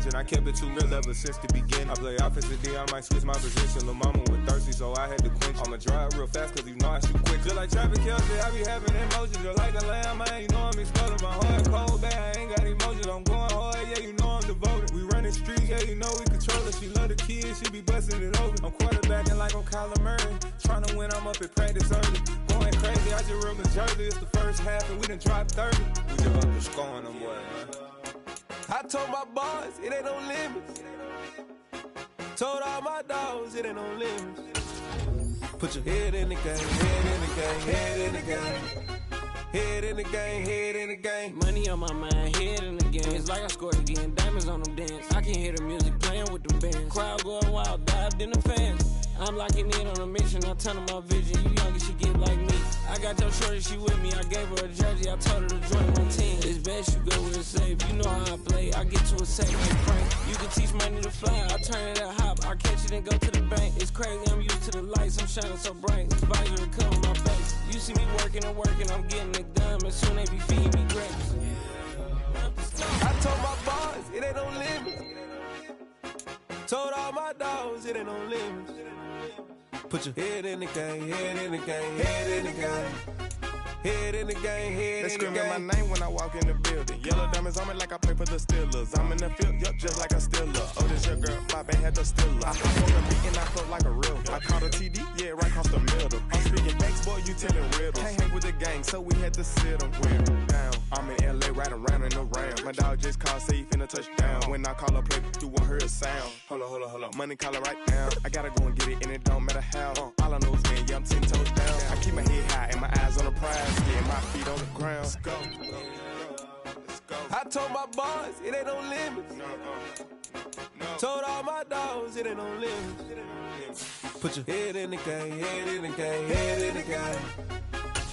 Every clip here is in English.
attention. I kept it too real ever since the beginning. I play offensive D, I might switch my position. Lil' mama was thirsty, so I had to quench. I'ma drive real fast, cause you know I shoot quick. Just like traffic Kelsey, I be having emotions. Just like a lamb, man, you know I'm exploding. My heart cold, bad, I ain't got emotions. I'm going hard, yeah, you know I'm devoted. We running streets, yeah, you know we control it. She love the kids, she be busting it over. I'm quarterbacking like I'm Kyler Murray. Trying to win, I'm up at practice early. Going crazy, I just real Jersey. It's the first half and we done dropped 30. We just up to scoring them, boy, man. I told my boys, it ain't no limits. Told all my dogs, it ain't no limits. Put your head in the game, head in the game, head in the game. Head in the game, head in the game. Money on my mind, head in the game. It's like I scored again, diamonds on them dance. I can hear the music playing with the bands. Crowd going wild, dived in the fans. I'm locking in on a mission, I tell her my vision. You younger, she get like me. I got your shorty, she with me. I gave her a jersey, I told her to join my team. It's best you go where it's safe. You know how I play, I get to a safe like Frank. You can teach money to fly, I turn it at hop. I catch it and go to the bank. It's crazy, I'm used to the lights, I'm shining so bright. This visor to cover my face. You see me working and working, I'm getting it done. And soon they be feeding me grapes. I told my boys, it ain't no limits. Told all my dogs, it ain't no limits. Put your head in the game, head in the game, head in the game. Head in the game, head in the game. They screaming my name when I walk in the building. Yellow diamonds on me like I play for the Steelers. I'm in the field, yup, just like a Steeler. Oh, this your girl, my band had the Steeler. I hop on the beat and I float like a real. I caught a TD, yeah, right across the middle. I'm speaking banks, boy, you telling riddles. Can't hang with the gang, so we had to sit them down. I'm in LA, riding around and around. My dog just called, say he finna touchdown. When I call a play, you won't hear a sound. Hold on, money calling right now. I gotta go and get it, and it don't matter how. All I know is, man, yeah, I'm 10 toes down. I keep my head high and my eyes on the prize. Yeah, my feet on the ground. Let's go. I told my boys, it ain't no limits. Told all my dogs, it ain't no limits. Put your head in the game, head in the game, head in the game.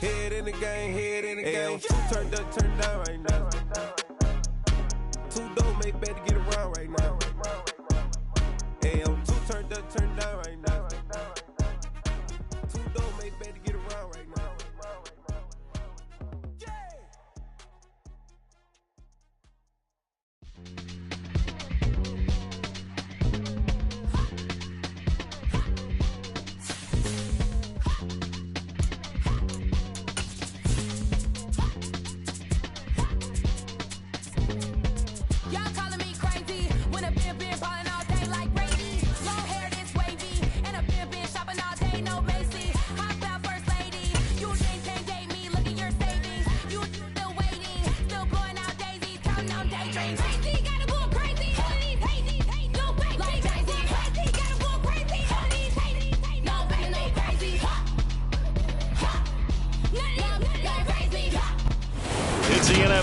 Head in the game, head in the game. Turned up, turned down right now. Two dope make better get around right now. Hey, I'm two turned up, turned down right now. Two dope make better get around right now.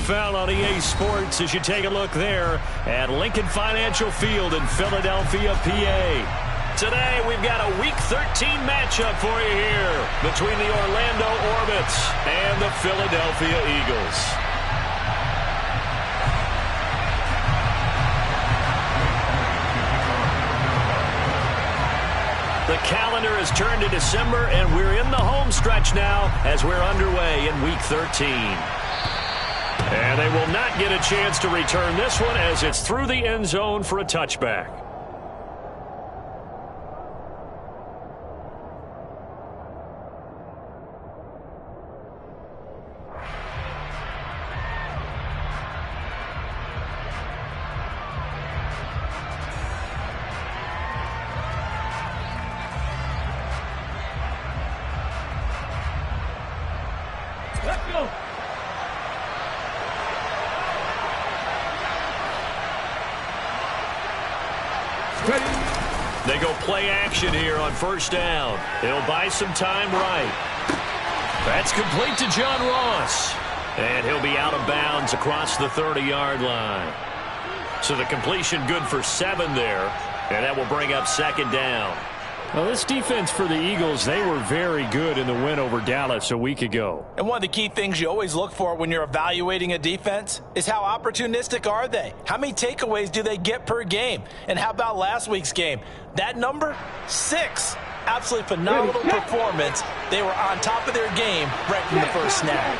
On EA Sports as you take a look there at Lincoln Financial Field in Philadelphia, PA. Today we've got a Week 13 matchup for you here between the Orlando Orbits and the Philadelphia Eagles. The calendar has turned to December and we're in the home stretch now as we're underway in Week 13. And they will not get a chance to return this one as it's through the end zone for a touchback. Let's go. They go play action here on first down. It'll buy some time right. That's complete to John Ross. And he'll be out of bounds across the 30-yard line. So the completion good for 7 there. And that will bring up second down. Well, this defense for the Eagles, they were very good in the win over Dallas a week ago. And one of the key things you always look for when you're evaluating a defense is how opportunistic are they? How many takeaways do they get per game? And how about last week's game? That number, 6. Absolutely phenomenal performance. They were on top of their game right from the first snap.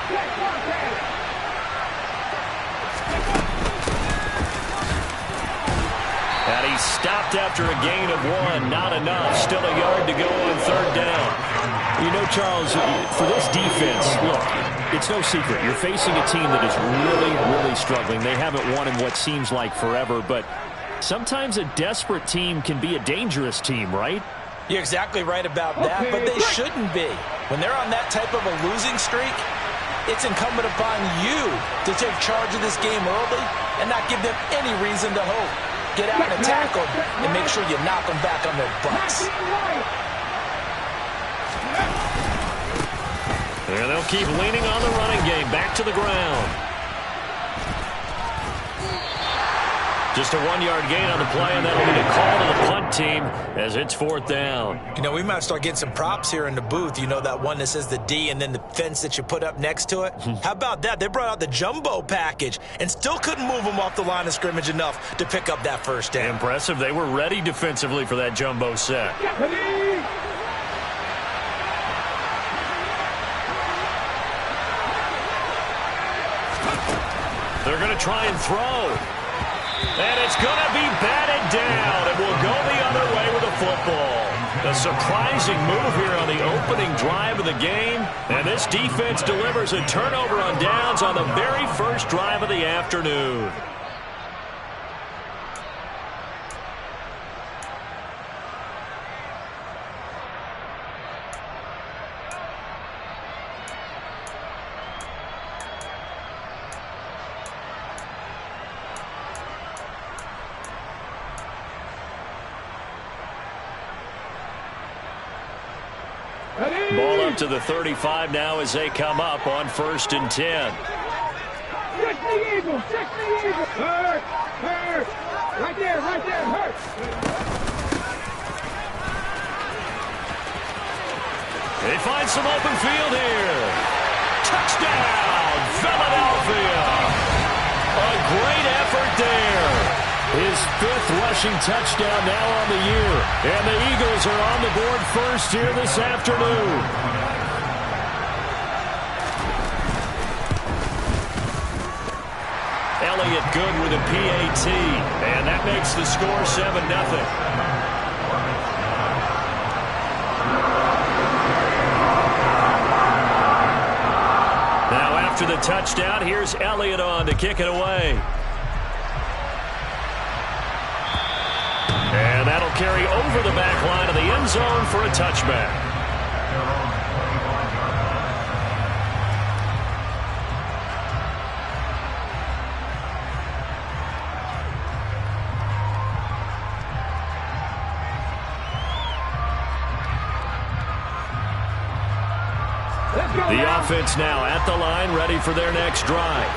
And he stopped after a gain of 1. Not enough. Still a yard to go on 3rd down. You know, Charles, for this defense, look, it's no secret. You're facing a team that is really, really struggling. They haven't won in what seems like forever, but sometimes a desperate team can be a dangerous team, right? You're exactly right about that, but they shouldn't be. When they're on that type of a losing streak, it's incumbent upon you to take charge of this game early and not give them any reason to hope. Get out and tackle them and make sure you knock them back on their butts. And they'll keep leaning on the running game. Back to the ground. Just a 1-yard gain on the play, and that'll be a call to the punt team as it's 4th down. You know, we might start getting some props here in the booth. You know, that one that says the D and then the fence that you put up next to it? How about that? They brought out the jumbo package and still couldn't move them off the line of scrimmage enough to pick up that 1st down. Impressive. They were ready defensively for that jumbo set. They're going to try and throw. And it's going to be batted down. It will go the other way with the football. A surprising move here on the opening drive of the game. And this defense delivers a turnover on downs on the very first drive of the afternoon. Ball up to the 35 now as they come up on 1st and 10. Check the Eagles! Check the Eagles! Hurt! Hurt! Right there! Right there! Hurt! They find some open field here. Touchdown, Philadelphia! A great effort there. His 5th rushing touchdown now on the year. And the Eagles are on the board first here this afternoon. Elliott good with a PAT. And that makes the score 7-0. Now after the touchdown, here's Elliott on to kick it away. And that'll carry over the back line of the end zone for a touchback. The offense now at the line, ready for their next drive.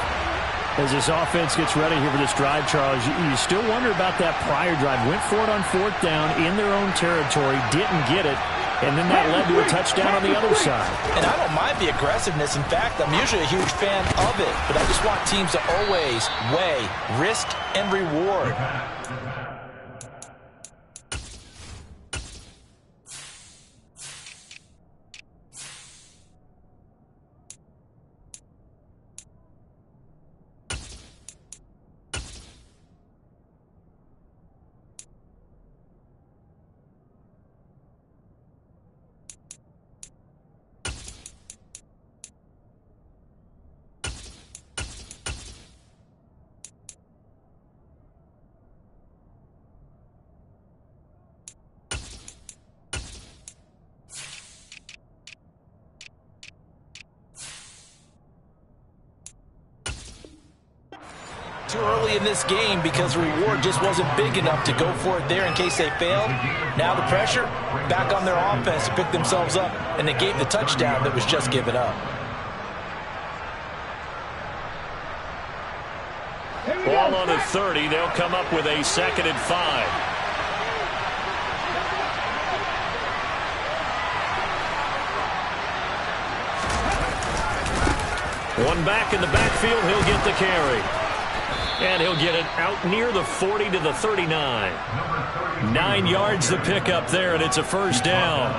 As this offense gets ready here for this drive, Charles, you still wonder about that prior drive. Went for it on 4th down in their own territory, didn't get it, and then that led to a touchdown on the other side. And I don't mind the aggressiveness. In fact, I'm usually a huge fan of it, but I just want teams to always weigh risk and reward. Too early in this game because the reward just wasn't big enough to go for it there in case they failed. Now the pressure back on their offense to pick themselves up and negate the touchdown that was just given up. Ball on the 30. They'll come up with a 2nd and 5. One back in the backfield. He'll get the carry. And he'll get it out near the 40 to the 39. 9 yards the pickup there, and it's a 1st down.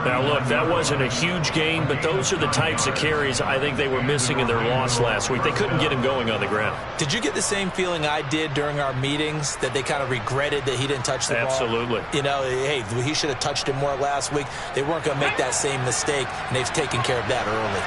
Now, look, that wasn't a huge gain, but those are the types of carries I think they were missing in their loss last week. They couldn't get him going on the ground. Did you get the same feeling I did during our meetings, that they kind of regretted that he didn't touch the ball? Absolutely. You know, hey, he should have touched it more last week. They weren't going to make that same mistake, and they've taken care of that early.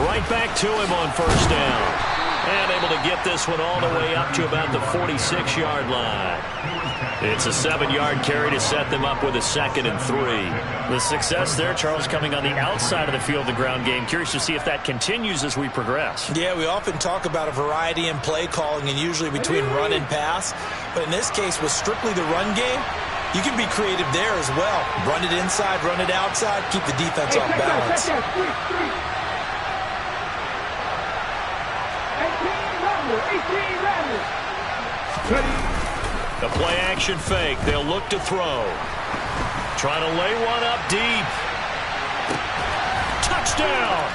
Right back to him on first down. And able to get this one all the way up to about the 46-yard line. It's a 7-yard carry to set them up with a 2nd and 3. The success there, Charles, coming on the outside of the field, the ground game. Curious to see if that continues as we progress. Yeah, we often talk about a variety in play calling and usually between run and pass. But in this case, with strictly the run game, you can be creative there as well. Run it inside, run it outside, keep the defense off balance. The play action fake. They'll look to throw. Trying to lay one up deep. Touchdown!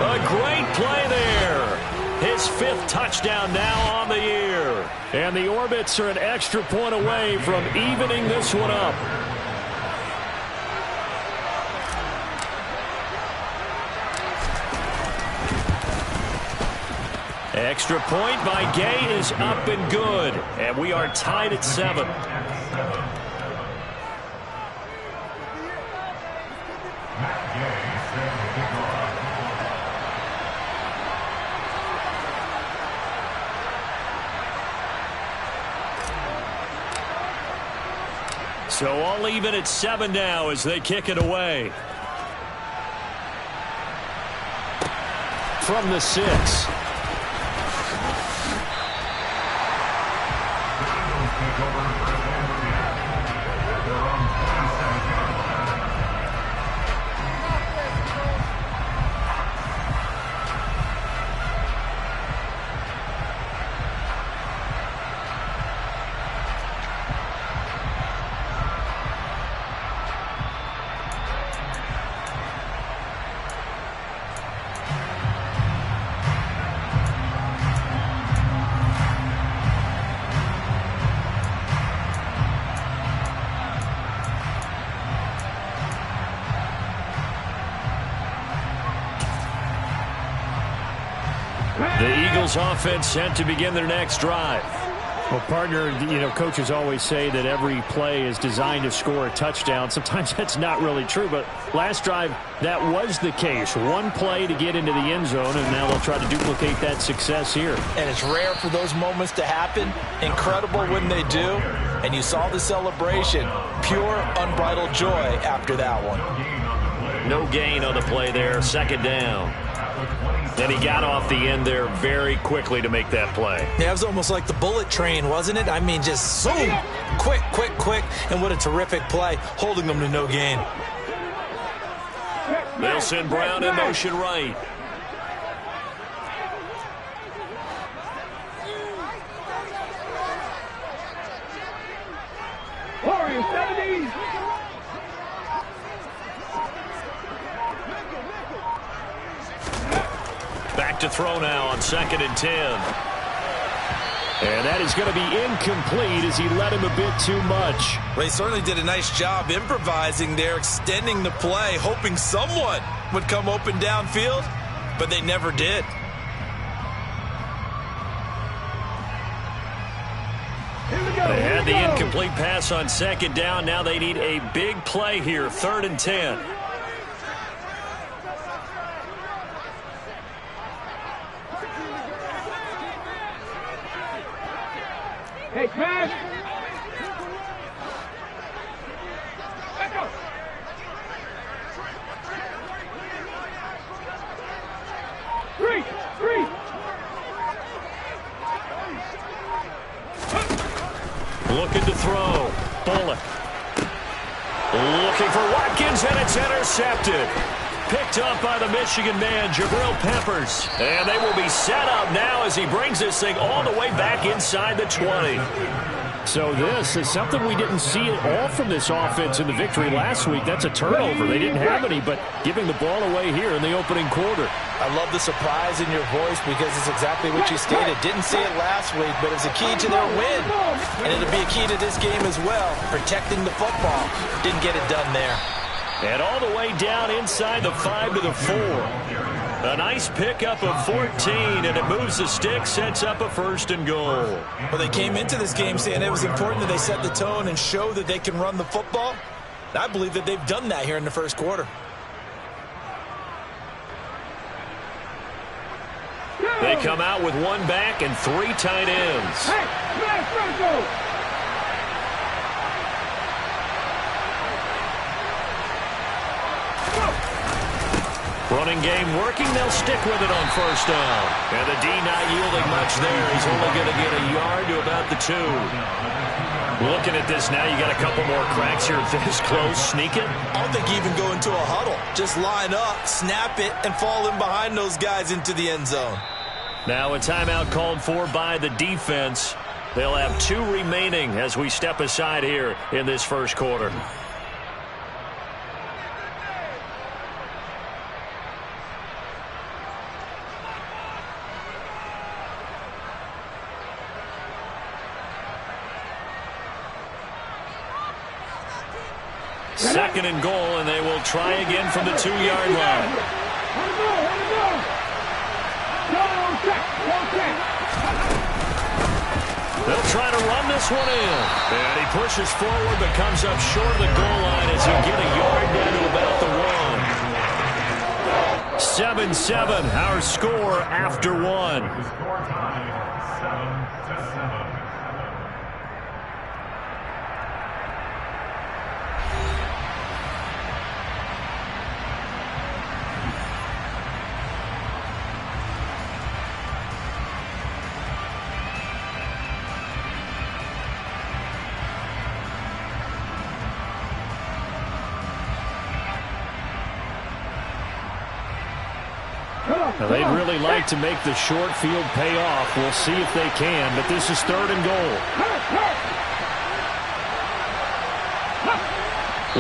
A great play there. His 5th touchdown now on the year. And the Orbits are an extra point away from evening this one up. Extra point by Gay is up and good. And we are tied at 7. So all even at 7 now as they kick it away. From the 6. The Eagles offense set to begin their next drive. Well, partner, coaches always say that every play is designed to score a touchdown. Sometimes that's not really true, but last drive, that was the case. One play to get into the end zone, and now they'll try to duplicate that success here. And it's rare for those moments to happen. Incredible when they do. And you saw the celebration. Pure, unbridled joy after that one. No gain on the play there. 2nd down. And he got off the end there very quickly to make that play. Yeah, it was almost like the bullet train, wasn't it? I mean, just zoom, quick, quick, quick. And what a terrific play, holding them to no gain. They'll send Brown in motion right. Warriors 70. Back to throw now on 2nd and 10. And that is going to be incomplete as he led him a bit too much. Well, he certainly did a nice job improvising there, extending the play, hoping someone would come open downfield, but they never did. They had the incomplete pass on 2nd down. Now they need a big play here, 3rd and 10. Hey, smash! Let's go! Three! Looking to throw. Bullock. Looking for Watkins, and it's intercepted. Picked up by the Michigan man, Jabril Peppers. And they will be set up now as he brings this thing all the way back inside the 20. So this is something we didn't see at all from this offense in the victory last week. That's a turnover. They didn't have any, but giving the ball away here in the opening quarter. I love the surprise in your voice because it's exactly what you stated. Didn't see it last week, but it's a key to their win. And it'll be a key to this game as well, protecting the football. Didn't get it done there. And all the way down inside the 5 to the 4. A nice pickup of 14, and it moves the stick, sets up a 1st and goal. Well, they came into this game saying it was important that they set the tone and show that they can run the football. I believe that they've done that here in the first quarter. They come out with 1 back and 3 tight ends. Hey, smash Franco! Running game working. They'll stick with it on 1st down. And the D not yielding much there. He's only going to get a yard to about the 2. Looking at this now, you got a couple more cracks here this close. Sneak it. I don't think even go into a huddle. Just line up, snap it, and fall in behind those guys into the end zone. Now a timeout called for by the defense. They'll have 2 remaining as we step aside here in this first quarter. Second and goal, and they will try again from the 2-yard line. They'll try to run this one in. And he pushes forward but comes up short of the goal line as he'll get a yard down to about the 1. 7-7, our score after 1. Now, they'd really like to make the short field pay off. We'll see if they can, but this is 3rd and goal.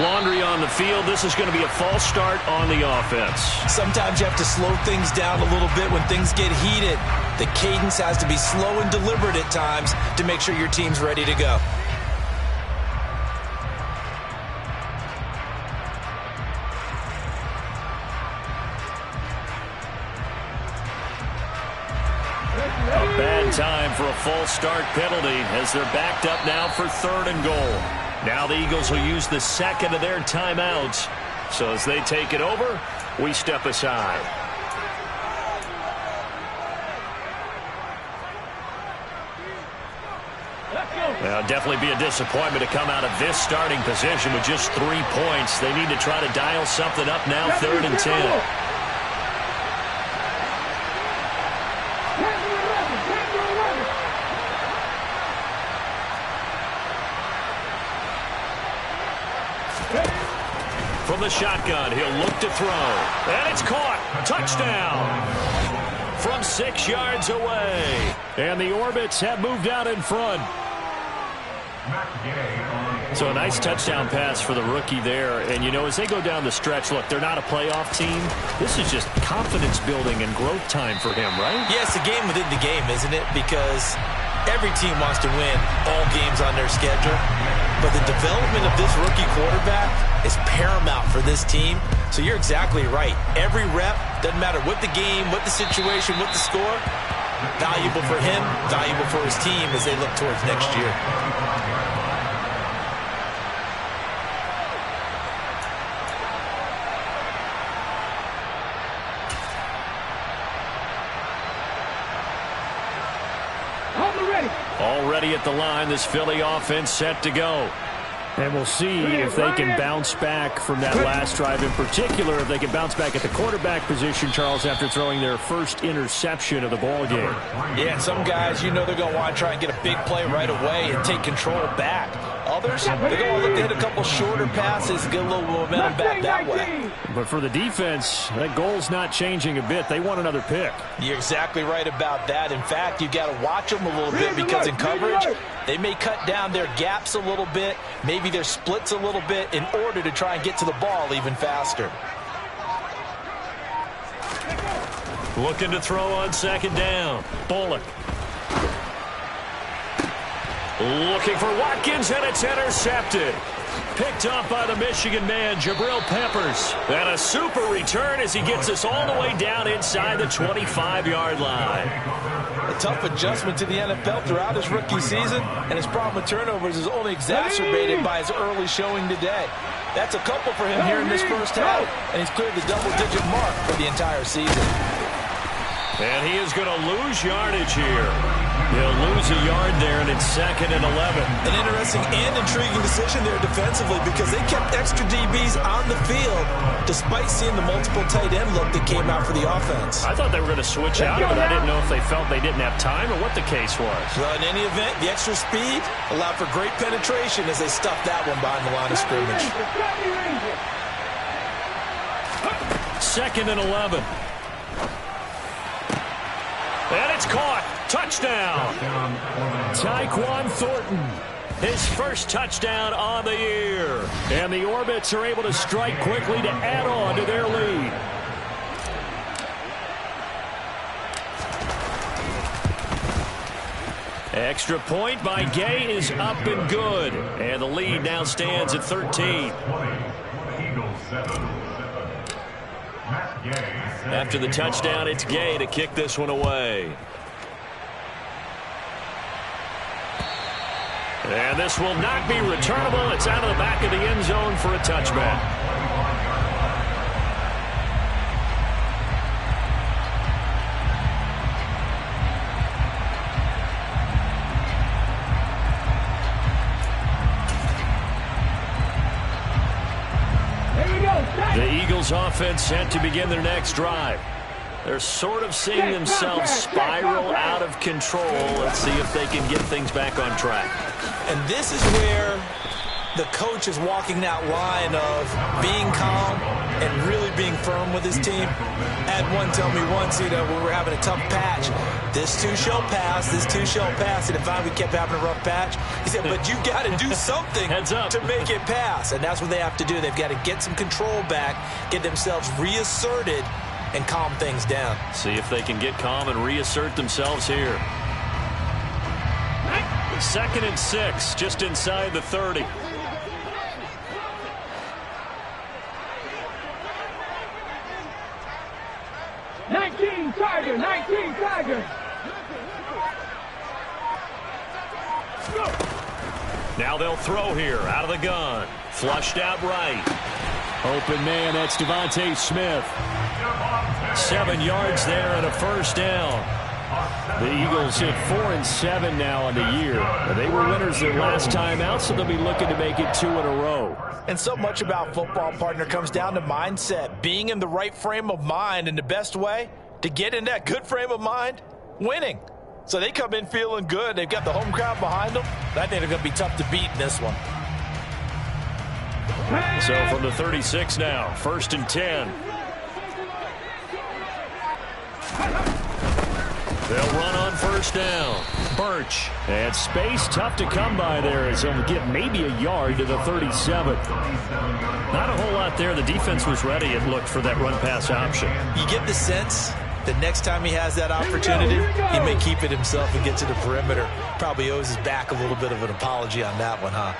Laundry on the field. This is going to be a false start on the offense. Sometimes you have to slow things down a little bit when things get heated. The cadence has to be slow and deliberate at times to make sure your team's ready to go. Bad time for a false start penalty as they're backed up now for 3rd and goal. Now the Eagles will use the second of their timeouts. So as they take it over, we step aside. Now, definitely be a disappointment to come out of this starting position with just 3 points. They need to try to dial something up now, 3rd and 10. From the shotgun, he'll look to throw. And it's caught. Touchdown. From 6 yards away. And the Orbits have moved out in front. So a nice touchdown pass for the rookie there. And, you know, as they go down the stretch, look, they're not a playoff team. This is just confidence building and growth time for him, right? Yeah, it's a game within the game, isn't it? Because every team wants to win all games on their schedule. But the development of this rookie quarterback is paramount for this team. So you're exactly right. Every rep, doesn't matter what the game, what the situation, what the score, valuable for him, valuable for his team as they look towards next year. Already at the line, this Philly offense set to go. And we'll see if they can bounce back from that last drive in particular, if they can bounce back at the quarterback position, Charles, after throwing their first interception of the ball game. Yeah, and some guys, you know they're going to want to try and get a big play right away and take control back. Others, they're going to look to hit a couple shorter passes, get a little momentum back that way. But for the defense, that goal's not changing a bit. They want another pick. You're exactly right about that. In fact, you've got to watch them a little bit because in coverage, they may cut down their gaps a little bit, maybe their splits a little bit in order to try and get to the ball even faster. Looking to throw on second down. Bullock. Looking for Watkins, and it's intercepted. Picked off by the Michigan man, Jabril Peppers. And a super return as he gets us all the way down inside the 25-yard line. A tough adjustment to the NFL throughout his rookie season, and his problem with turnovers is only exacerbated by his early showing today. That's a couple for him here in this first half, and he's cleared the double-digit mark for the entire season. And he is going to lose yardage here. He'll lose a yard there, and it's 2nd and 11. An interesting and intriguing decision there defensively because they kept extra DBs on the field despite seeing the multiple tight end look that came out for the offense. I thought they were going to switch out of it. I didn't know if they felt they didn't have time or what the case was. Well, in any event, the extra speed allowed for great penetration as they stuffed that one behind the line of scrimmage. 2nd and 11. And it's caught. Touchdown. Tyquan Thornton. His first touchdown on the year. And the Orbits are able to strike quickly to add on to their lead. Extra point by Gay is up and good. And the lead now stands at 13. After the touchdown, it's Gay to kick this one away. And this will not be returnable. It's out of the back of the end zone for a touchback. The Eagles offense set to begin their next drive. They're sort of seeing themselves spiral out of control. Let's see if they can get things back on track. And this is where the coach is walking that line of being calm and really being firm with his team. Had one tell me once, when we're having a tough patch, this too shall pass, this too shall pass. And if we kept having a rough patch, he said, but you got to do something to make it pass. And that's what they have to do. They've got to get some control back, get themselves reasserted, and calm things down. See if they can get calm and reassert themselves here. 2nd and 6, just inside the 30. Tiger, 19 Tiger. Now they'll throw here out of the gun. Flushed out right. Open man, that's Devontae Smith. 7 yards there and a first down. The Eagles hit 4-7 now on the year. They were winners their last time out, so they'll be looking to make it 2 in a row. And so much about football, partner, comes down to mindset. Being in the right frame of mind, and the best way to get in that good frame of mind, winning. So they come in feeling good. They've got the home crowd behind them. I think they're going to be tough to beat in this one. So from the 36 now, 1st and 10. They'll run on first down. Birch. And space tough to come by there as he'll get maybe a yard to the 37. Not a whole lot there. The defense was ready, it looked, for that run-pass option. You get the sense that next time he has that opportunity, he may keep it himself and get to the perimeter. Probably owes his back a little bit of an apology on that one, huh?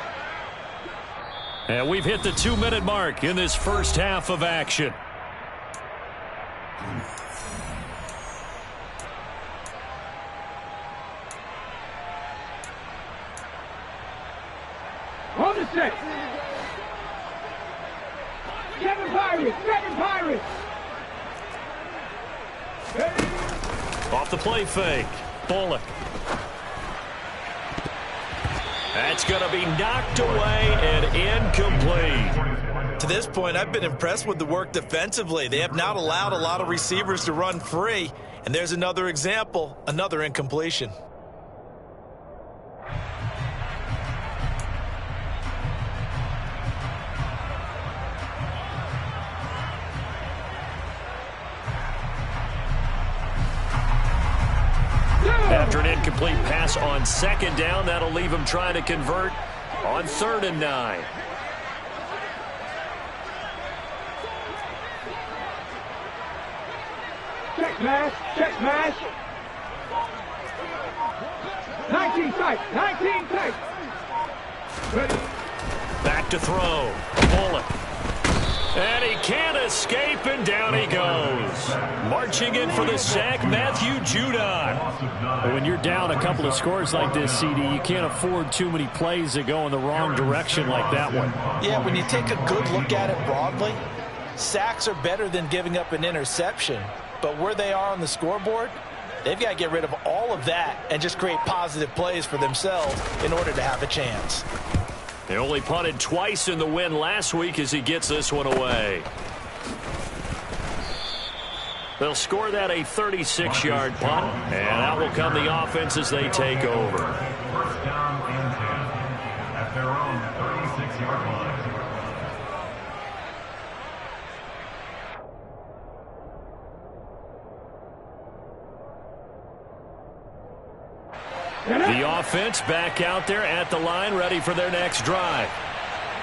And we've hit the 2-minute mark in this first half of action. On the set. Seven Pirates. Off the play fake. Bullock. That's going to be knocked away and incomplete. To this point, I've been impressed with the work defensively. They have not allowed a lot of receivers to run free. And there's another example, another incompletion. After an incomplete pass on second down, that'll leave him trying to convert on 3rd and 9. Check mash, check mash. 19 tight, 19 tight. Ready. Back to throw. Bullock. And he can't escape, and down he goes. Marching in for the sack, Matthew Judon. When you're down a couple of scores like this, CD, you can't afford too many plays that go in the wrong direction like that one. Yeah, when you take a good look at it broadly, sacks are better than giving up an interception. But where they are on the scoreboard, they've got to get rid of all of that and just create positive plays for themselves in order to have a chance. They only punted twice in the win last week as he gets this one away. They'll score that a 36-yard punt, and out will come the offense as they take over. 1st down and 10 at their own 36-yard line. The offense back out there at the line, ready for their next drive.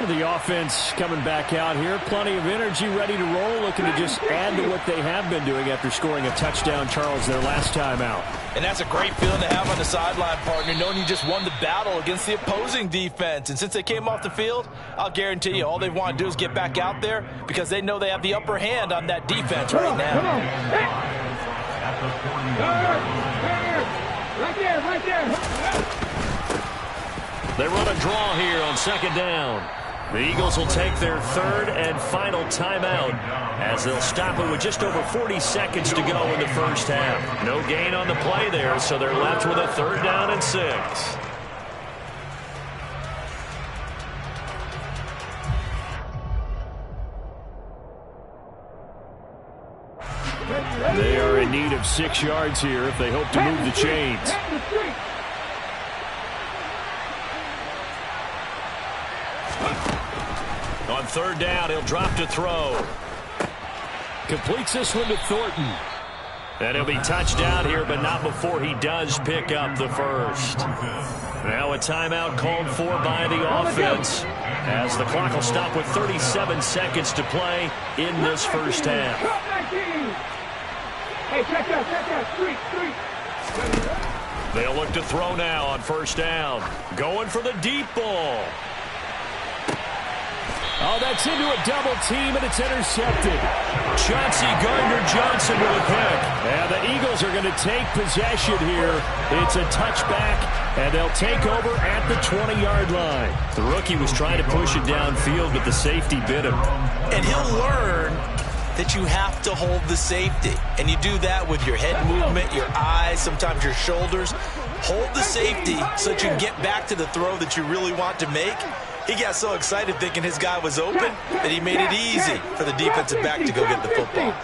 The offense coming back out here, plenty of energy, ready to roll, looking to just add to what they have been doing after scoring a touchdown, Charles, their last time out. And that's a great feeling to have on the sideline, partner, knowing you just won the battle against the opposing defense. And since they came off the field, I'll guarantee you all they want to do is get back out there because they know they have the upper hand on that defense right now. At the 40-yard line. Right there, right there. They run a draw here on 2nd down. The Eagles will take their 3rd and final timeout as they'll stop it with just over 40 seconds to go in the first half. No gain on the play there, so they're left with a 3rd down and 6. They are in need of 6 yards here if they hope to move the chains. On 3rd down, he'll drop to throw. Completes this one to Thornton. And he'll be touched down here, but not before he does pick up the first. Now a timeout called for by the offense as the clock will stop with 37 seconds to play in this first half. Hey, check out, street. They'll look to throw now on 1st down. Going for the deep ball. Oh, that's into a double team, and it's intercepted. Chauncey Gardner-Johnson with a pick. And the Eagles are going to take possession here. It's a touchback, and they'll take over at the 20-yard line. The rookie was trying to push it downfield, but the safety bit him. And he'll learn that you have to hold the safety. And you do that with your head movement, your eyes, sometimes your shoulders. Hold the safety so that you can get back to the throw that you really want to make. He got so excited thinking his guy was open that he made it easy for the defensive back to go get the football.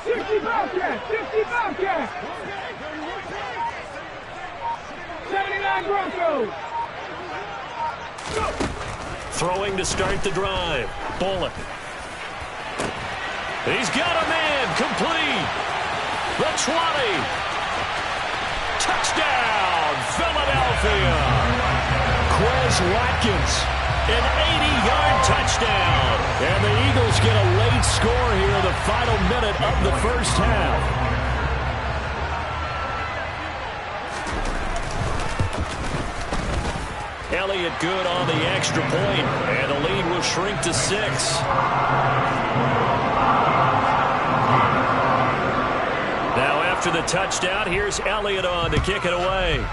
60 Bobcat, 79 Broncos. Throwing to start the drive. Bullock. He's got a man. Complete. The 20. Touchdown, Philadelphia. Quez Watkins, an 80-yard touchdown. And the Eagles get a late score here in the final minute of the first half. Elliott good on the extra point, and the lead will shrink to 6. Now after the touchdown, here's Elliott on to kick it away.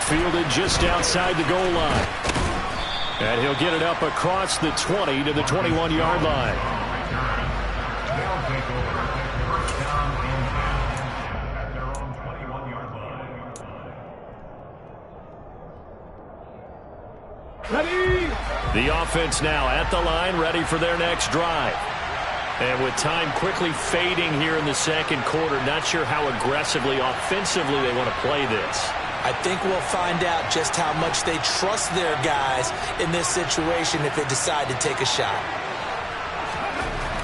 Fielded just outside the goal line. And he'll get it up across the 20 to the 21-yard line. The offense now at the line, ready for their next drive. And with time quickly fading here in the second quarter, not sure how aggressively, offensively they want to play this. I think we'll find out just how much they trust their guys in this situation if they decide to take a shot.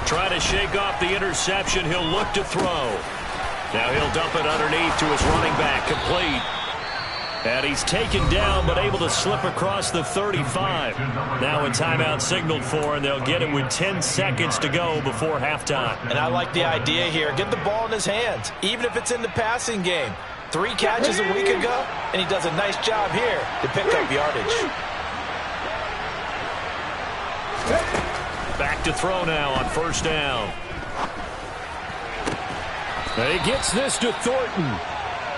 Trying to shake off the interception. He'll look to throw. Now he'll dump it underneath to his running back. Complete. And he's taken down, but able to slip across the 35. Now a timeout signaled for, and they'll get it with 10 seconds to go before halftime. And I like the idea here. Get the ball in his hands, even if it's in the passing game. 3 catches a week ago, and he does a nice job here to pick up yardage. Back to throw now on first down. He gets this to Thornton.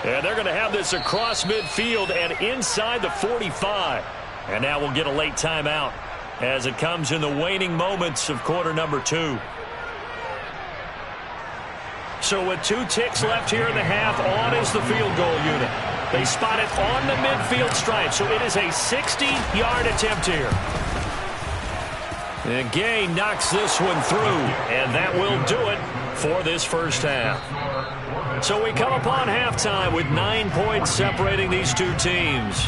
And they're going to have this across midfield and inside the 45. And now we'll get a late timeout as it comes in the waning moments of quarter number 2. So with 2 ticks left here in the half, on is the field goal unit. They spot it on the midfield stripe, so it is a 60-yard attempt here. And Gay knocks this one through, and that will do it for this first half. So we come upon halftime with 9 points separating these 2 teams.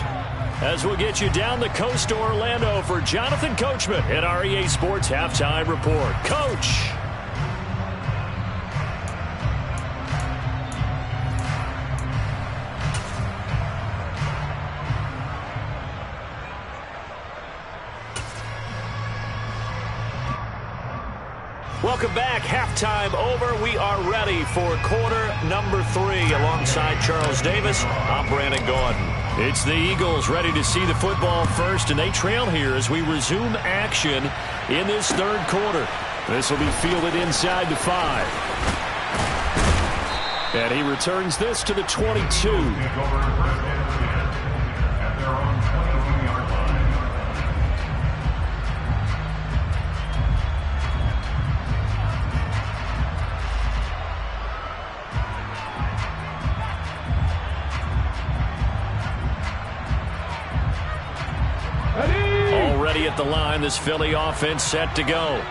As we'll get you down the coast to Orlando for Jonathan Coachman at our EA Sports Halftime Report. Coach! Welcome back. Halftime over. We are ready for quarter number 3. Alongside Charles Davis, I'm Brandon Gordon. It's the Eagles ready to see the football first, and they trail here as we resume action in this third quarter. This will be fielded inside the 5. And he returns this to the 22. Already at the line, this Philly offense set to go.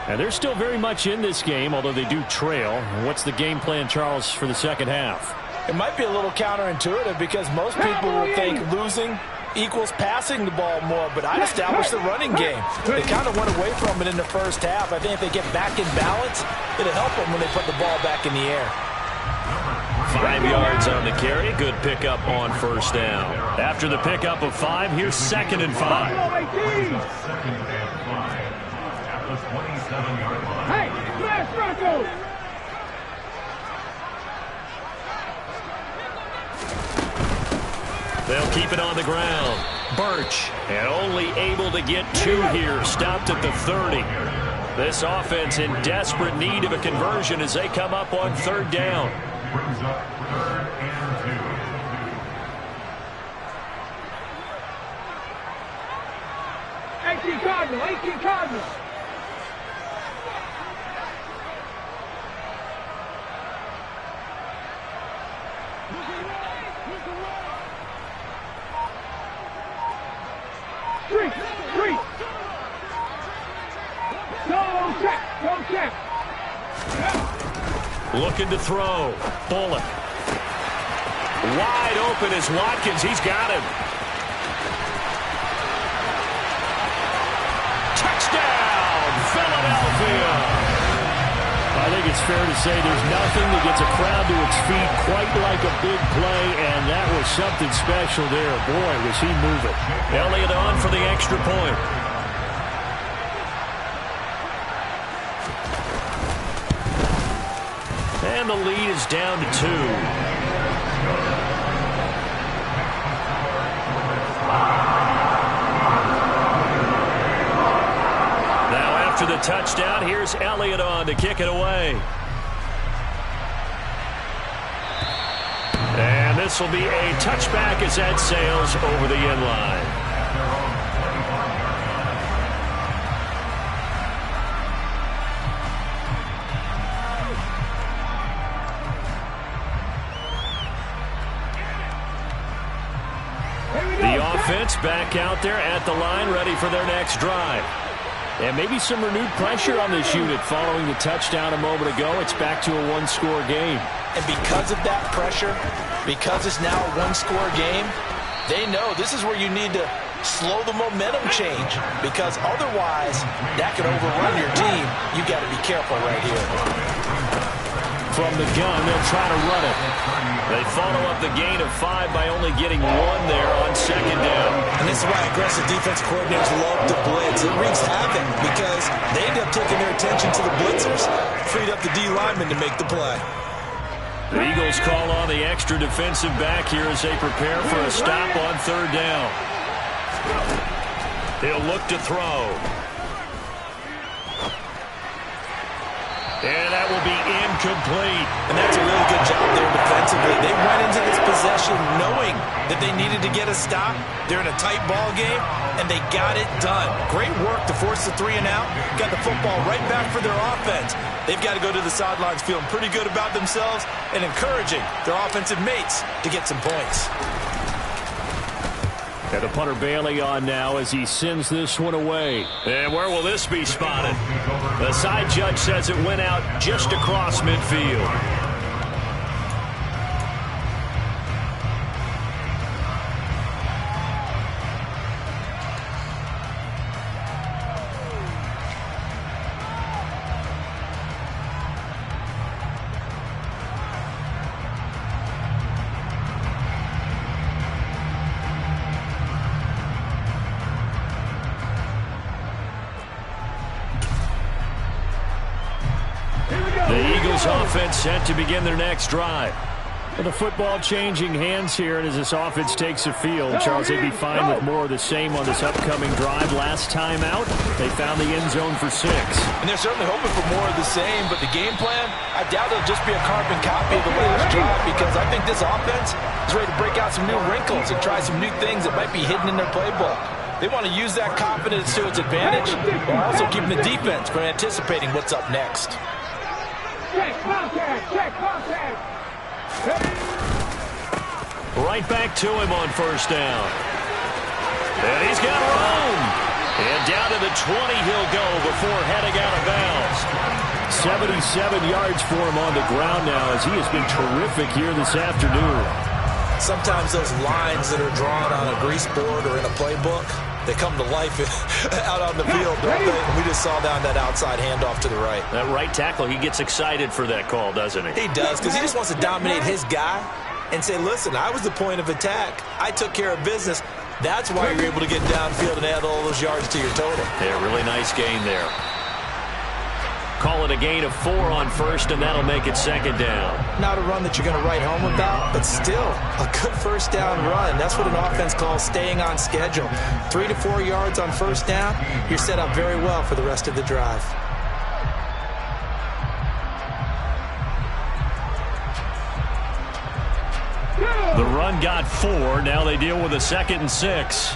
And they're still very much in this game, although they do trail. What's the game plan, Charles, for the second half? It might be a little counterintuitive because most people will think losing equals passing the ball more, but I'd establish the running game. They kind of went away from it in the first half. I think if they get back in balance, it'll help them when they put the ball back in the air. 5 yards on the carry. Good pickup on first down. After the pickup of 5, here's 2nd and 5. Hey, smash Broncos! They'll keep it on the ground. Birch, and only able to get 2 here. Stopped at the 30. This offense in desperate need of a conversion as they come up on 3rd down. Brings up 3rd and 2. 18 Cardinal, 18 Cardinal. Street. Go check. Looking to throw. Bullock. Wide open is Watkins. He's got him. Touchdown, Philadelphia. I think it's fair to say there's nothing that gets a crowd to its feet quite like a big play, and that was something special there. Boy, was he moving. Elliott on for the extra point. And the lead is down to 2. Now after the touchdown, here's Elliott on to kick it away. And this will be a touchback as that sails over the end line. Offense back out there at the line, ready for their next drive. And maybe some renewed pressure on this unit following the touchdown a moment ago. It's back to a 1-score game. And because of that pressure, because it's now a 1-score game, they know this is where you need to slow the momentum change, because otherwise that could overrun your team. You got to be careful right here. From the gun, they'll try to run it. They follow up the gain of 5 by only getting 1 there on second down. And this is why aggressive defense coordinators love to blitz. It wreaks havoc because they end up taking their attention to the blitzers, freed up the D lineman to make the play. The Eagles call on the extra defensive back here as they prepare for a stop on third down. He'll look to throw. And that will be incomplete. And that's a really good job there defensively. They went into this possession knowing that they needed to get a stop. They're in a tight ball game, and they got it done. Great work to force the 3 and out. Got the football right back for their offense. They've got to go to the sidelines feeling pretty good about themselves and encouraging their offensive mates to get some points. And the punter Bailey on now as he sends this one away. And where will this be spotted? The side judge says it went out just across midfield. Offense set to begin their next drive. With the football changing hands here, and as this offense takes the field, Charles, they'd be fine with more of the same on this upcoming drive. Last time out, they found the end zone for 6. And they're certainly hoping for more of the same, but the game plan, I doubt it'll just be a carbon copy of the last drive, because I think this offense is ready to break out some new wrinkles and try some new things that might be hidden in their playbook. They want to use that confidence to its advantage, while also keeping the defense from anticipating what's up next. Check contact! Check contact! Right back to him on first down. And he's got room. And down to the 20 he'll go before heading out of bounds. 77 yards for him on the ground now as he has been terrific here this afternoon. Sometimes those lines that are drawn on a grease board or in a playbook, they come to life out on the field, don't they? We just saw down that outside handoff to the right. That right tackle, he gets excited for that call, doesn't he? He does, because he just wants to dominate his guy and say, listen, I was the point of attack. I took care of business. That's why you're able to get downfield and add all those yards to your total. Yeah, really nice gain there. Call it a gain of 4 on first, and that'll make it second down. Not a run that you're going to write home about, but still a good first down run. That's what an offense calls staying on schedule. 3 to 4 yards on first down, you're set up very well for the rest of the drive. The run got 4. Now they deal with a 2nd and 6.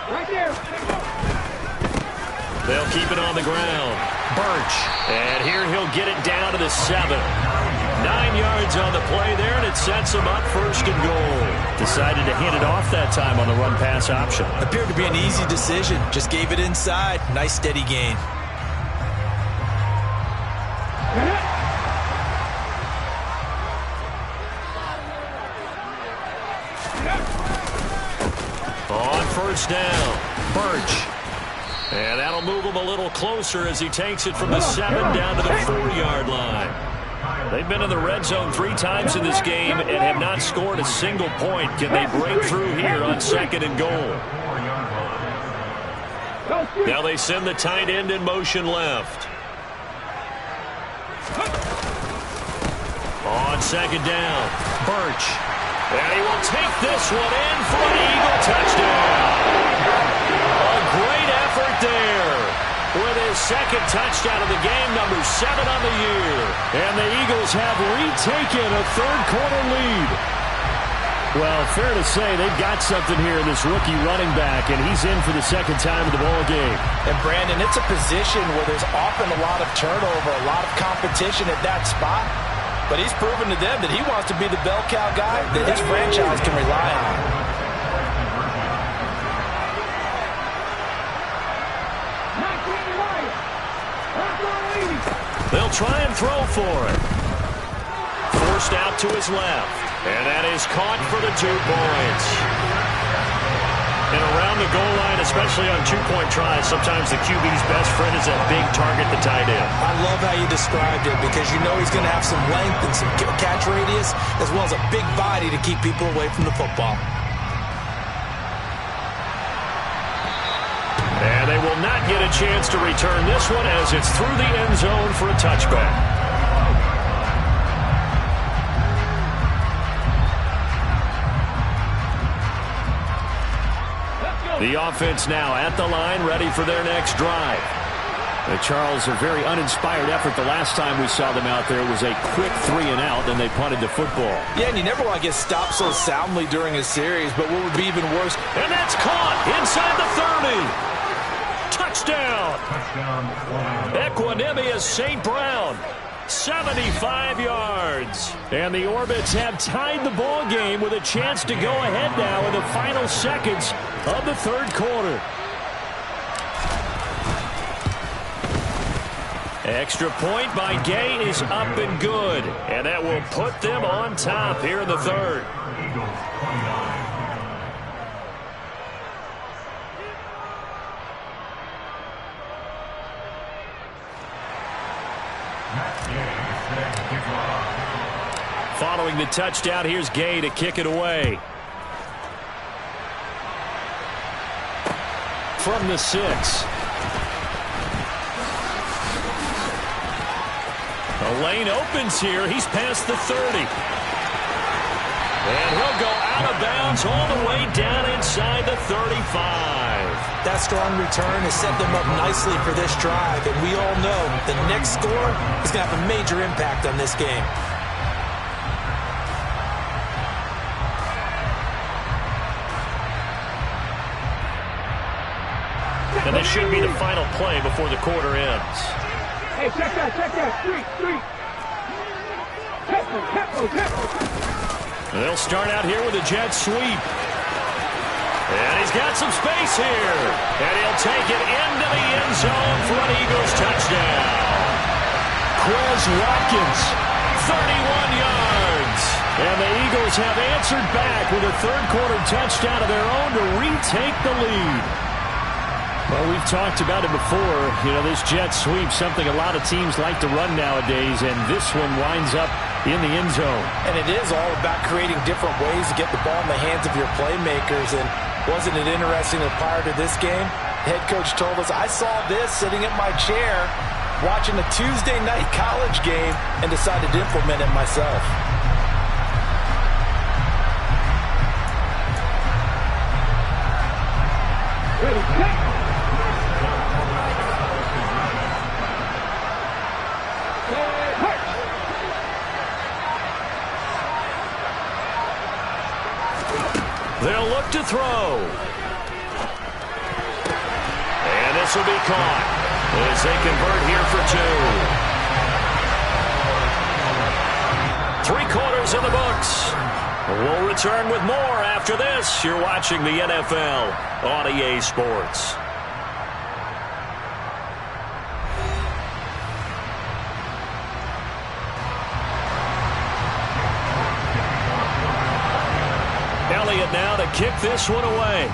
Right there. They'll keep it on the ground. Birch. And here he'll get it down to the 7. 9 yards on the play there, and it sets him up first and goal. Decided to hand it off that time on the run-pass option. Appeared to be an easy decision. Just gave it inside. Nice steady gain. On first down, Birch. And that'll move him a little closer as he takes it from the 7 down to the 4-yard line. They've been in the red zone 3 times in this game and have not scored a single point. Can they break through here on 2nd and goal? Now they send the tight end in motion left. On 2nd down, Birch. And he will take this one in for an Eagle touchdown. A great effort there with his 2nd touchdown of the game, number 7 on the year. And the Eagles have retaken a third-quarter lead. Well, fair to say they've got something here in this rookie running back, and he's in for the 2nd time of the ball game. And, Brandon, it's a position where there's often a lot of turnover, a lot of competition at that spot. But he's proven to them that he wants to be the bell cow guy that his franchise can rely on. They'll try and throw for it. forced out to his left. And that is caught for the 2 points. And around the goal line, especially on 2-point tries, sometimes the QB's best friend is that big target, the tight end. I love how you described it because you know he's going to have some length and some catch radius as well as a big body to keep people away from the football. And they will not get a chance to return this one as it's through the end zone for a touchback. The offense now at the line, ready for their next drive. Charles, a very uninspired effort the last time we saw them out there. It was a quick 3-and-out, then they punted the football. Yeah, and you never want to get stopped so soundly during a series, but what would be even worse? And that's caught inside the 30. Touchdown. Equanimous St. Brown. 75 yards. And the Orbits have tied the ball game with a chance to go ahead now in the final seconds of the third quarter. Extra point by Gay is up and good. And that will put them on top here in the third. Following the touchdown, here's Gay to kick it away. From the 6. The lane opens here. He's past the 30. And he'll go out of bounds all the way down inside the 35. That strong return has set them up nicely for this drive, and we all know the next score is going to have a major impact on this game. And this should be the final play before the quarter ends. Hey, check that, street. Tempo. They'll start out here with a jet sweep. And he's got some space here. And he'll take it into the end zone for an Eagles touchdown. Quez Watkins, 31 yards. And the Eagles have answered back with a third quarter touchdown of their own to retake the lead. Well, we've talked about it before. You know, this jet sweep, something a lot of teams like to run nowadays, and this one winds up in the end zone. And it is all about creating different ways to get the ball in the hands of your playmakers. And wasn't it interesting that prior to this game, head coach told us, I saw this sitting at my chair watching a Tuesday night college game and decided to implement it myself. They'll look to throw. And this will be caught as they convert here for 2. 3 quarters in the books. We'll return with more after this. You're watching the NFL on EA Sports. Elliott now to kick this one away.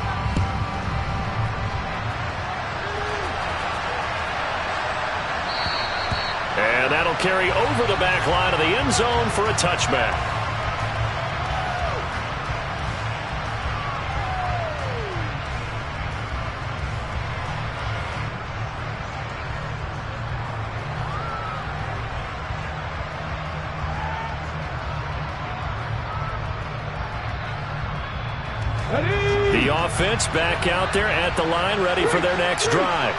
And that'll carry over the back line of the end zone for a touchback. The offense back out there at the line, ready for their next drive.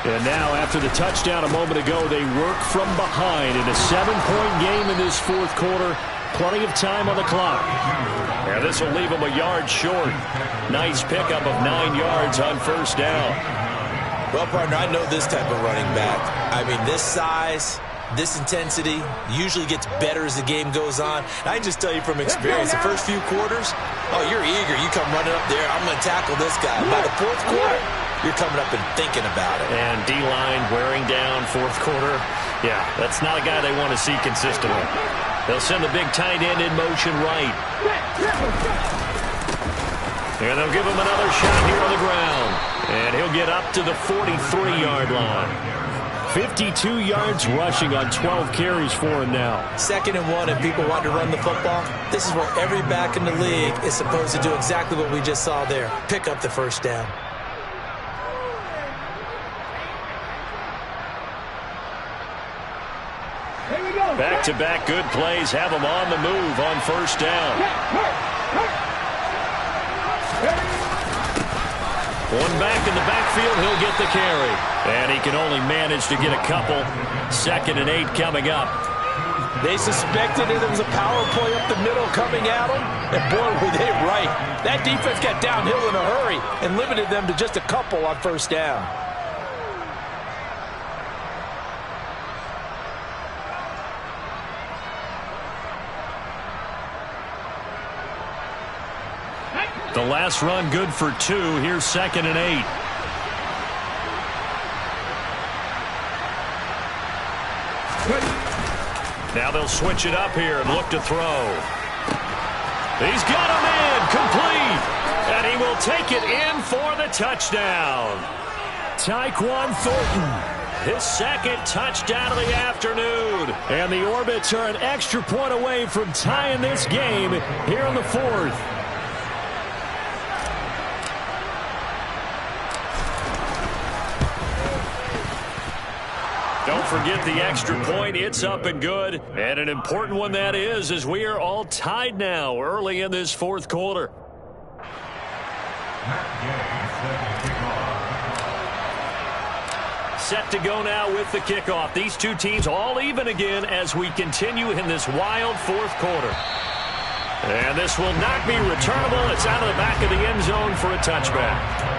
And now, after the touchdown a moment ago, they work from behind in a 7-point game in this fourth quarter. Plenty of time on the clock. And this will leave them a yard short. Nice pickup of 9 yards on first down. Well, partner, I know this type of running back. I mean, this size, this intensity usually gets better as the game goes on. And I can just tell you from experience, the first few quarters, oh, you're eager. You come running up there, I'm going to tackle this guy. By the fourth quarter, you're coming up and thinking about it. And D-line wearing down fourth quarter. Yeah, that's not a guy they want to see consistently. They'll send the big tight end in motion right. And they'll give him another shot here on the ground. And he'll get up to the 43-yard line. 52 yards rushing on 12 carries for him now. 2nd and 1, and people want to run the football. This is where every back in the league is supposed to do exactly what we just saw there. Pick up the first down. Back-to-back good plays have him on the move on first down. One back in the backfield, he'll get the carry. And he can only manage to get a couple. 2nd and 8 coming up. They suspected it was a power play up the middle coming at them. And boy, were they right. That defense got downhill in a hurry and limited them to just a couple on first down. The last run good for 2. Here's 2nd and 8. Now they'll switch it up here and look to throw. He's got him in, complete. And he will take it in for the touchdown. Tyquan Thornton, his 2nd touchdown of the afternoon. And the Orbits are an extra point away from tying this game here in the 4th. Don't forget the extra point. It's up and good. And an important one that is, as we are all tied now early in this 4th quarter. Set to go now with the kickoff. These two teams all even again as we continue in this wild 4th quarter. And this will not be returnable. It's out of the back of the end zone for a touchback.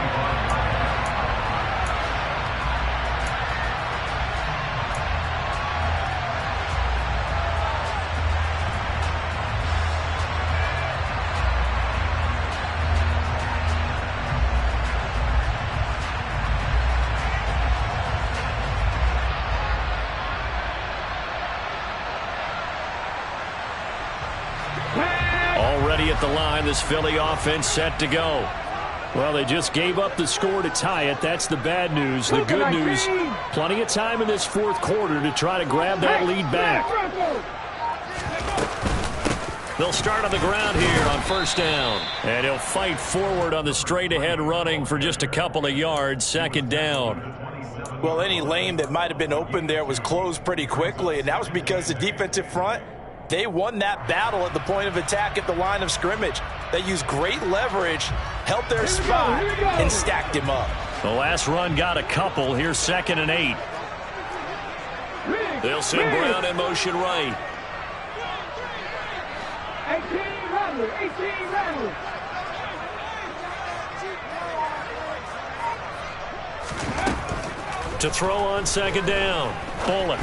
Already at the line, this Philly offense set to go. Well, they just gave up the score to tie it. That's the bad news. The good news, plenty of time in this 4th quarter to try to grab that lead back. They'll start on the ground here on first down. And he'll fight forward on the straight-ahead running for just a couple of yards. 2nd down. Well, any lane that might have been open there was closed pretty quickly, and that was because the defensive front, they won that battle at the point of attack at the line of scrimmage. They used great leverage, held their spot, and stacked him up. The last run got a couple. Here's 2nd and 8. They'll send Brown in motion right. 18 Rattler. To throw on 2nd down. Bullock.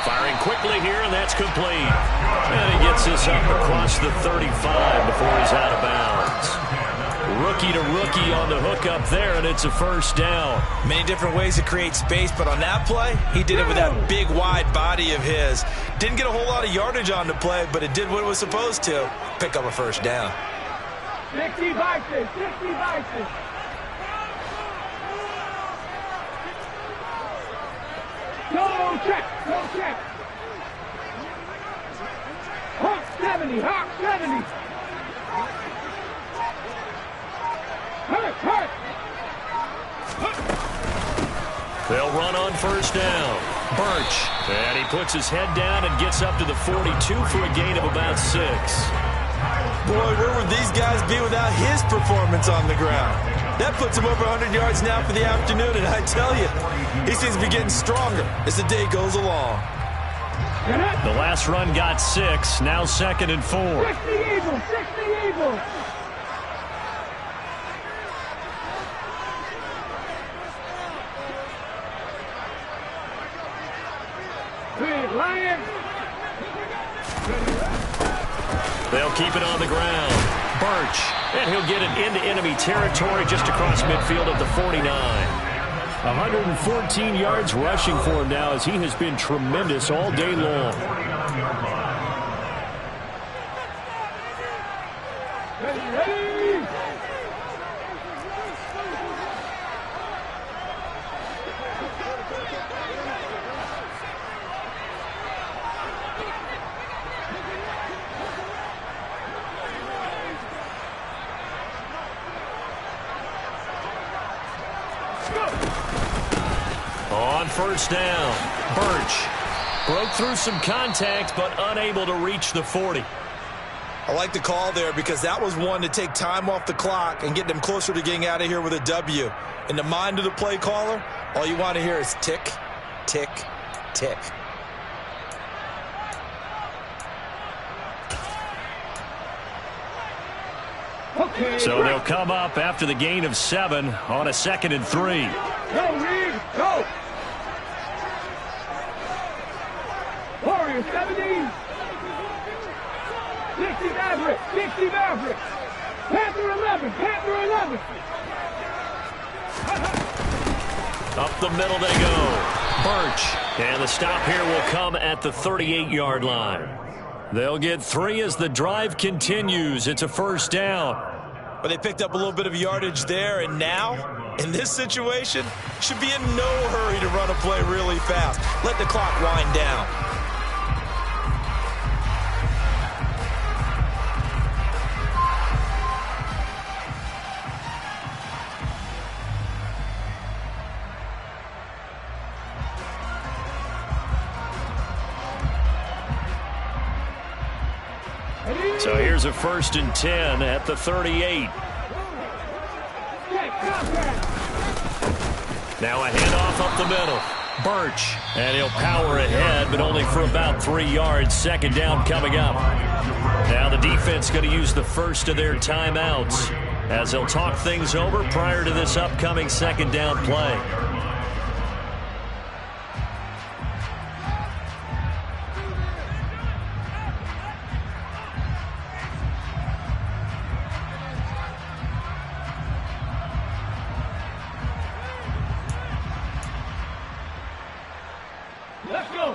Firing quickly here, and that's complete. And he gets this up across the 35 before he's out of bounds. Rookie to rookie on the hook up there, and it's a first down. Many different ways to create space, but on that play, he did it with that big, wide body of his. Didn't get a whole lot of yardage on the play, but it did what it was supposed to. Pick up a first down. 60 boxes. No check. Hawk 70. Hurt. They'll run on first down. Birch. And he puts his head down and gets up to the 42 for a gain of about 6. Boy, where would these guys be without his performance on the ground? That puts him over 100 yards now for the afternoon, and I tell you, he seems to be getting stronger as the day goes along. The last run got 6, now 2nd and 4. 60 Eagles. Lion. They'll keep it on the ground. Birch. And he'll get it into enemy territory just across midfield at the 49. 114 yards rushing for him now as he has been tremendous all day long. On first down, Birch broke through some contact but unable to reach the 40. I like the call there because that was one to take time off the clock and get them closer to getting out of here with a W. In the mind of the play caller, all you want to hear is tick, tick, tick. Okay, So they'll come up after the gain of 7 on a 2nd and 3. Go, Reed, go! Warriors, 70. 60 Maverick, 60 Maverick. Panther 11, Panther 11. Up the middle they go. Birch. And the stop here will come at the 38-yard line. They'll get 3 as the drive continues. It's a first down. But they picked up a little bit of yardage there, and now, in this situation, should be in no hurry to run a play really fast. Let the clock wind down. So here's a 1st and 10 at the 38. Now a handoff up the middle. Birch. And he'll power ahead, but only for about 3 yards. 2nd down coming up. Now the defense going to use the first of their timeouts as they'll talk things over prior to this upcoming 2nd down play. Let's go.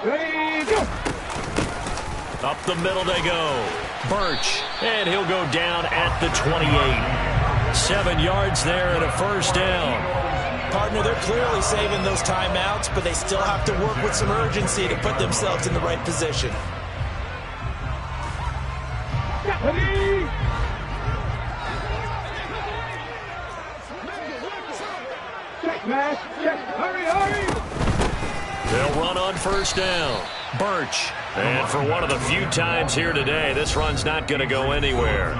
Ready, go. Up the middle they go. Birch. And he'll go down at the 28. 7 yards there and a first down. Partner, they're clearly saving those timeouts, but they still have to work with some urgency to put themselves in the right position. Ready. Check, man. Check. Hurry, hurry. They'll run on first down. Birch. And for one of the few times here today, this run's not going to go anywhere.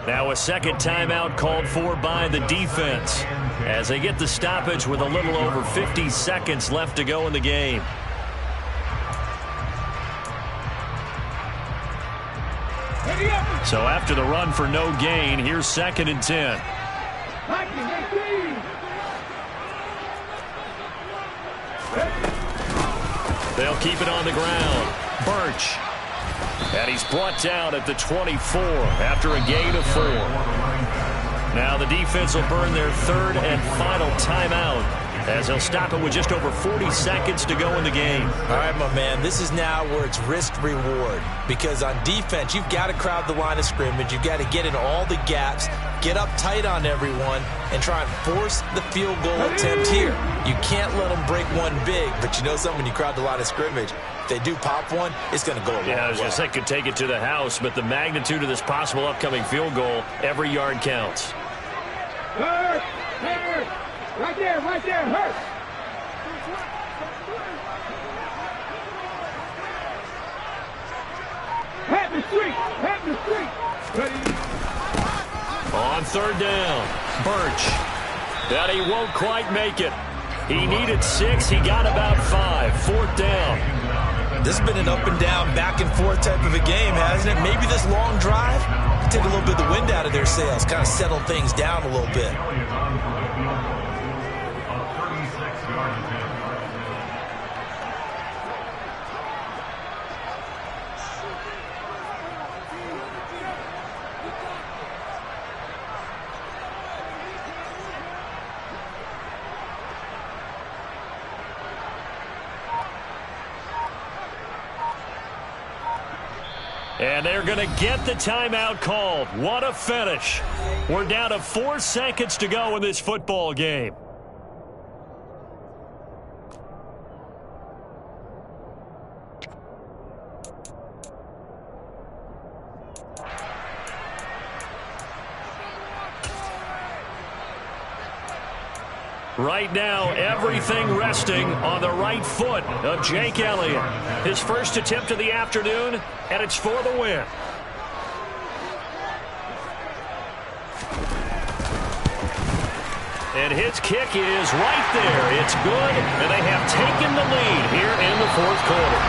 Now a 2nd timeout called for by the defense as they get the stoppage with a little over 50 seconds left to go in the game. So after the run for no gain, here's 2nd and 10. They'll keep it on the ground. Birch. And he's brought down at the 24 after a gain of 4. Now the defense will burn their 3rd and final timeout as they'll stop it with just over 40 seconds to go in the game. All right, my man, this is now where it's risk-reward because on defense, you've got to crowd the line of scrimmage. You've got to get in all the gaps, get up tight on everyone, and try and force the field goal attempt here. You can't let them break one big, but you know something, when you crowd the line of scrimmage, if they do pop one, it's going to go a long way. Yeah, I was going to say could take it to the house, but the magnitude of this possible upcoming field goal, every yard counts. Hurt! Hurt! Right there, hurt! Hat the street! Ready? On 3rd down, Birch. That he won't quite make it. He needed 6, he got about 5. 4th down. This has been an up and down, back and forth type of a game, hasn't it? Maybe this long drive take a little bit of the wind out of their sails, kind of settle things down a little bit. And they're going to get the timeout called. What a finish. We're down to 4 seconds to go in this football game. Right now, everything resting on the right foot of Jake Elliott. His first attempt of the afternoon, and it's for the win. And his kick is right there. It's good, and they have taken the lead here in the fourth quarter.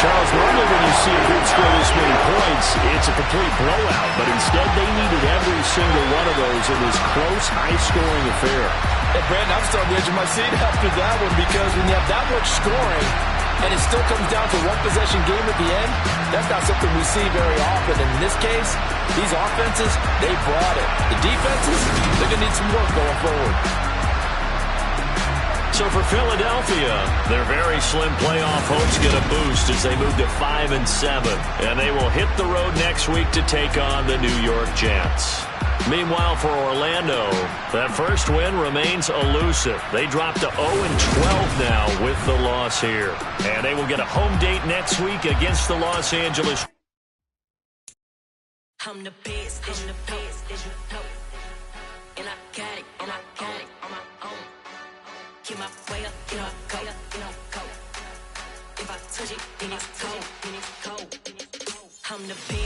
Charles, normally when you see a group score this many points, it's a complete blowout. But instead, they needed every single one of those in this close, high-scoring affair. Hey, Brandon, I'm still on the edge of my seat after that one because when you have that much scoring and it still comes down to one possession game at the end, that's not something we see very often. And in this case, these offenses, they brought it. The defenses, they're going to need some work going forward. So for Philadelphia, their very slim playoff hopes get a boost as they move to 5-7. And they will hit the road next week to take on the New York Jets. Meanwhile, for Orlando, that first win remains elusive. They drop to 0-12 now with the loss here. And they will get a home date next week against the Los Angeles. I'm the best, I'm the best, as you know. And I got it, and I got it on my own. Keep my way up, you know, go, you know, go. If I touch it, then it's cold, then it's cold. I'm the best.